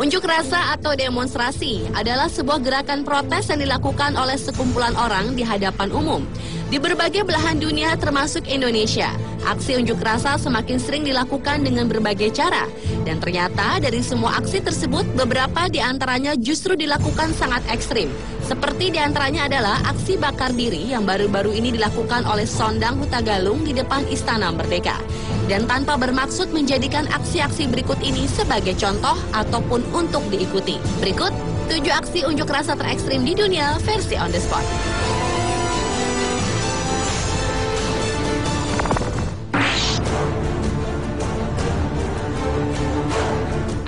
Unjuk rasa atau demonstrasi adalah sebuah gerakan protes yang dilakukan oleh sekumpulan orang di hadapan umum. Di berbagai belahan dunia termasuk Indonesia, aksi unjuk rasa semakin sering dilakukan dengan berbagai cara. Dan ternyata dari semua aksi tersebut, beberapa di antaranya justru dilakukan sangat ekstrim. Seperti di antaranya adalah aksi bakar diri yang baru-baru ini dilakukan oleh Sondang Hutagalung di depan Istana Merdeka. Dan tanpa bermaksud menjadikan aksi-aksi berikut ini sebagai contoh ataupun untuk diikuti. Berikut 7 aksi unjuk rasa terekstrim di dunia versi on the spot.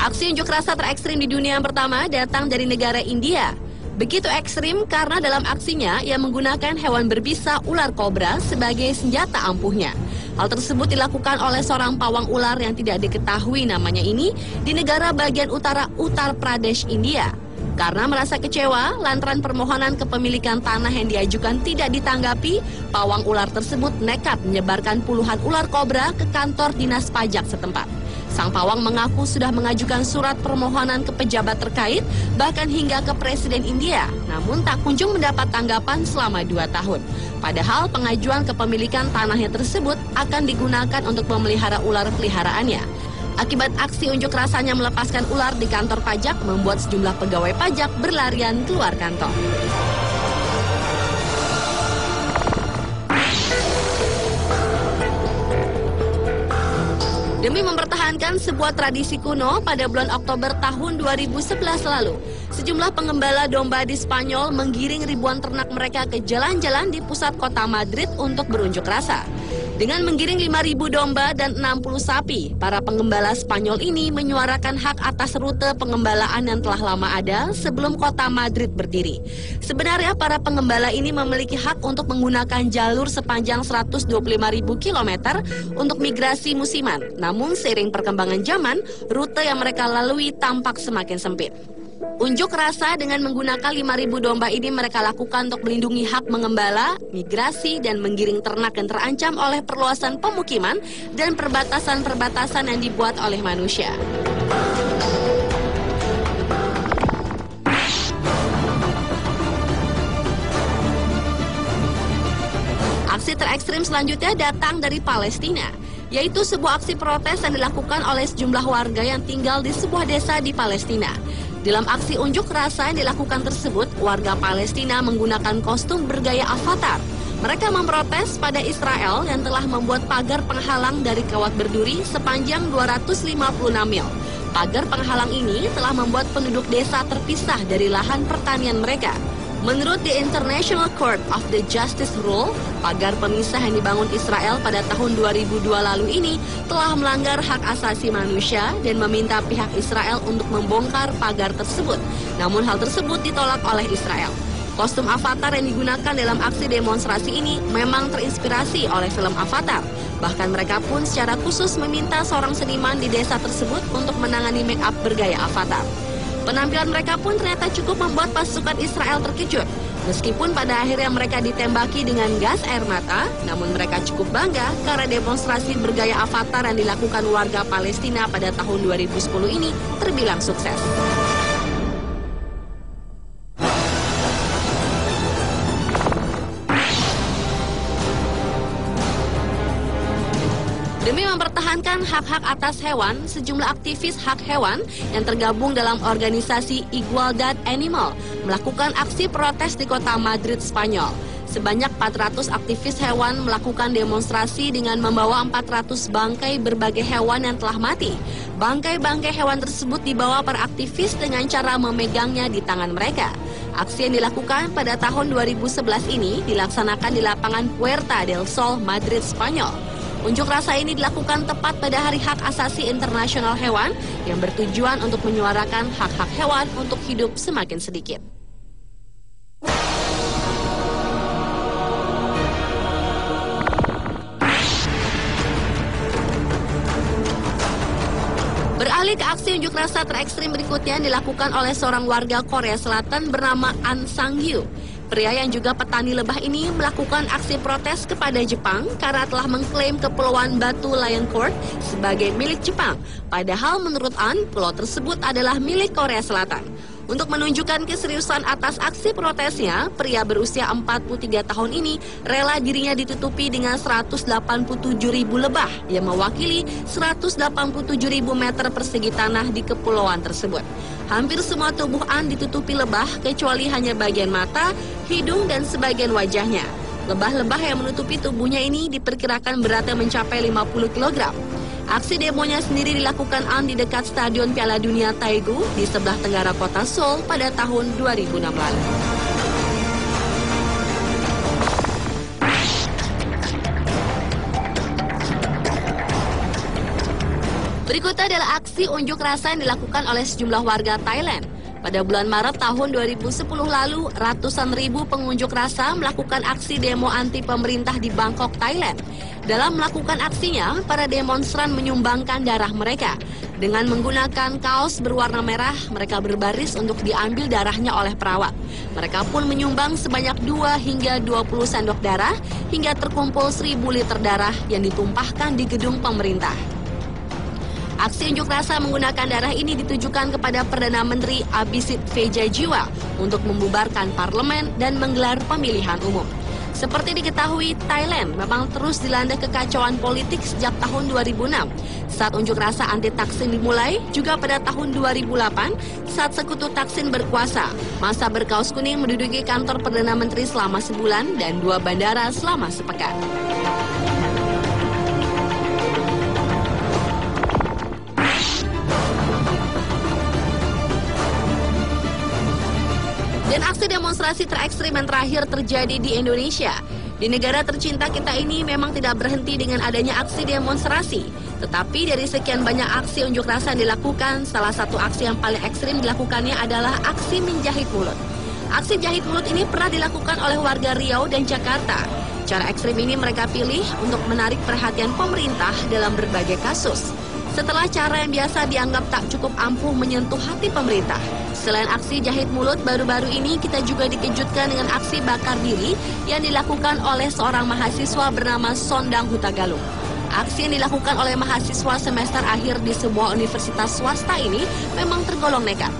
Aksi unjuk rasa terekstrim di dunia yang pertama datang dari negara India. Begitu ekstrim karena dalam aksinya ia menggunakan hewan berbisa ular kobra sebagai senjata ampuhnya. Hal tersebut dilakukan oleh seorang pawang ular yang tidak diketahui namanya ini di negara bagian utara Uttar Pradesh, India. Karena merasa kecewa lantaran permohonan kepemilikan tanah yang diajukan tidak ditanggapi, pawang ular tersebut nekat menyebarkan puluhan ular kobra ke kantor dinas pajak setempat. Sang pawang mengaku sudah mengajukan surat permohonan ke pejabat terkait, bahkan hingga ke Presiden India, namun tak kunjung mendapat tanggapan selama 2 tahun. Padahal pengajuan kepemilikan tanahnya tersebut akan digunakan untuk memelihara ular peliharaannya. Akibat aksi unjuk rasanya melepaskan ular di kantor pajak membuat sejumlah pegawai pajak berlarian keluar kantor. Demi mempertahankan sebuah tradisi kuno, pada bulan Oktober tahun 2011 lalu, sejumlah penggembala domba di Spanyol menggiring ribuan ternak mereka ke jalan-jalan di pusat kota Madrid untuk berunjuk rasa. Dengan menggiring 5.000 domba dan 60 sapi, para penggembala Spanyol ini menyuarakan hak atas rute pengembalaan yang telah lama ada sebelum kota Madrid berdiri. Sebenarnya para penggembala ini memiliki hak untuk menggunakan jalur sepanjang 125.000 km untuk migrasi musiman. Namun seiring perkembangan zaman, rute yang mereka lalui tampak semakin sempit. Unjuk rasa dengan menggunakan 5.000 domba ini mereka lakukan untuk melindungi hak mengembala, migrasi, dan menggiring ternak yang terancam oleh perluasan pemukiman dan perbatasan-perbatasan yang dibuat oleh manusia. Aksi terekstrim selanjutnya datang dari Palestina, yaitu sebuah aksi protes yang dilakukan oleh sejumlah warga yang tinggal di sebuah desa di Palestina. Dalam aksi unjuk rasa yang dilakukan tersebut, warga Palestina menggunakan kostum bergaya avatar. Mereka memprotes pada Israel yang telah membuat pagar penghalang dari kawat berduri sepanjang 256 mil. Pagar penghalang ini telah membuat penduduk desa terpisah dari lahan pertanian mereka. Menurut The International Court of the Justice Rule, pagar pemisah yang dibangun Israel pada tahun 2002 lalu ini telah melanggar hak asasi manusia dan meminta pihak Israel untuk membongkar pagar tersebut. Namun hal tersebut ditolak oleh Israel. Kostum avatar yang digunakan dalam aksi demonstrasi ini memang terinspirasi oleh film Avatar. Bahkan mereka pun secara khusus meminta seorang seniman di desa tersebut untuk menangani make up bergaya avatar. Penampilan mereka pun ternyata cukup membuat pasukan Israel terkejut. Meskipun pada akhirnya mereka ditembaki dengan gas air mata, namun mereka cukup bangga karena demonstrasi bergaya avatar yang dilakukan warga Palestina pada tahun 2010 ini terbilang sukses. Demi mempertahankan hak-hak atas hewan, sejumlah aktivis hak hewan yang tergabung dalam organisasi Igualdad Animal melakukan aksi protes di kota Madrid, Spanyol. Sebanyak 400 aktivis hewan melakukan demonstrasi dengan membawa 400 bangkai berbagai hewan yang telah mati. Bangkai-bangkai hewan tersebut dibawa para aktivis dengan cara memegangnya di tangan mereka. Aksi yang dilakukan pada tahun 2011 ini dilaksanakan di lapangan Puerta del Sol, Madrid, Spanyol. Unjuk rasa ini dilakukan tepat pada Hari Hak Asasi Internasional Hewan yang bertujuan untuk menyuarakan hak-hak hewan untuk hidup semakin sedikit. Beralih ke aksi unjuk rasa terekstrim berikutnya yang dilakukan oleh seorang warga Korea Selatan bernama An Sang-gyu. Pria yang juga petani lebah ini melakukan aksi protes kepada Jepang karena telah mengklaim kepulauan Batu Lion Court sebagai milik Jepang. Padahal menurut An, pulau tersebut adalah milik Korea Selatan. Untuk menunjukkan keseriusan atas aksi protesnya, pria berusia 43 tahun ini rela dirinya ditutupi dengan 187.000 lebah yang mewakili 187.000 meter persegi tanah di kepulauan tersebut. Hampir semua tubuh An ditutupi lebah kecuali hanya bagian mata, hidung, dan sebagian wajahnya. Lebah-lebah yang menutupi tubuhnya ini diperkirakan beratnya mencapai 50 kg. Aksi demonya sendiri dilakukan An di dekat Stadion Piala Dunia Daegu di sebelah tenggara kota Seoul pada tahun 2006 lalu. Berikutnya adalah aksi unjuk rasa yang dilakukan oleh sejumlah warga Thailand. Pada bulan Maret tahun 2010 lalu, ratusan ribu pengunjuk rasa melakukan aksi demo anti pemerintah di Bangkok, Thailand. Dalam melakukan aksinya, para demonstran menyumbangkan darah mereka. Dengan menggunakan kaos berwarna merah, mereka berbaris untuk diambil darahnya oleh perawat. Mereka pun menyumbang sebanyak 2 hingga 20 sendok darah, hingga terkumpul 1.000 liter darah yang ditumpahkan di gedung pemerintah. Aksi unjuk rasa menggunakan darah ini ditujukan kepada Perdana Menteri Abhisit Vejajiwa untuk membubarkan parlemen dan menggelar pemilihan umum. Seperti diketahui, Thailand memang terus dilanda kekacauan politik sejak tahun 2006. Saat unjuk rasa anti Thaksin dimulai, juga pada tahun 2008, saat sekutu Thaksin berkuasa, massa berkaos kuning menduduki kantor Perdana Menteri selama sebulan dan 2 bandara selama sepekan. Dan aksi demonstrasi terekstrim yang terakhir terjadi di Indonesia. Di negara tercinta kita ini memang tidak berhenti dengan adanya aksi demonstrasi. Tetapi dari sekian banyak aksi unjuk rasa yang dilakukan, salah satu aksi yang paling ekstrim dilakukannya adalah aksi menjahit mulut. Aksi jahit mulut ini pernah dilakukan oleh warga Riau dan Jakarta. Cara ekstrim ini mereka pilih untuk menarik perhatian pemerintah dalam berbagai kasus. Setelah cara yang biasa dianggap tak cukup ampuh menyentuh hati pemerintah. Selain aksi jahit mulut, baru-baru ini kita juga dikejutkan dengan aksi bakar diri yang dilakukan oleh seorang mahasiswa bernama Sondang Hutagalung. Aksi yang dilakukan oleh mahasiswa semester akhir di sebuah universitas swasta ini memang tergolong nekat.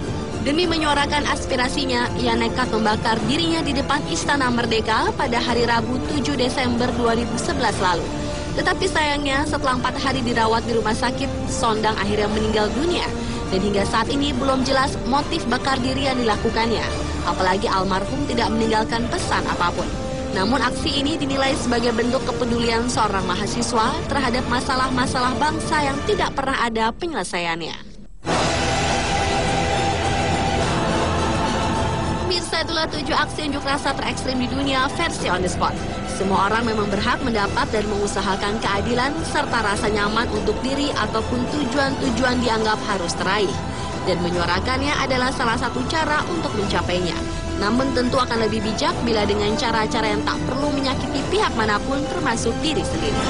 Demi menyuarakan aspirasinya, ia nekat membakar dirinya di depan Istana Merdeka pada hari Rabu 7 Desember 2011 lalu. Tetapi sayangnya setelah 4 hari dirawat di rumah sakit, Sondang akhirnya meninggal dunia. Dan hingga saat ini belum jelas motif bakar diri yang dilakukannya. Apalagi almarhum tidak meninggalkan pesan apapun. Namun aksi ini dinilai sebagai bentuk kepedulian seorang mahasiswa terhadap masalah-masalah bangsa yang tidak pernah ada penyelesaiannya. Pemirsa, itulah 7 aksi unjuk rasa terekstrim di dunia versi On The Spot. Semua orang memang berhak mendapat dan mengusahakan keadilan serta rasa nyaman untuk diri ataupun tujuan-tujuan dianggap harus teraih. Dan menyuarakannya adalah salah satu cara untuk mencapainya. Namun tentu akan lebih bijak bila dengan cara-cara yang tak perlu menyakiti pihak manapun termasuk diri sendiri.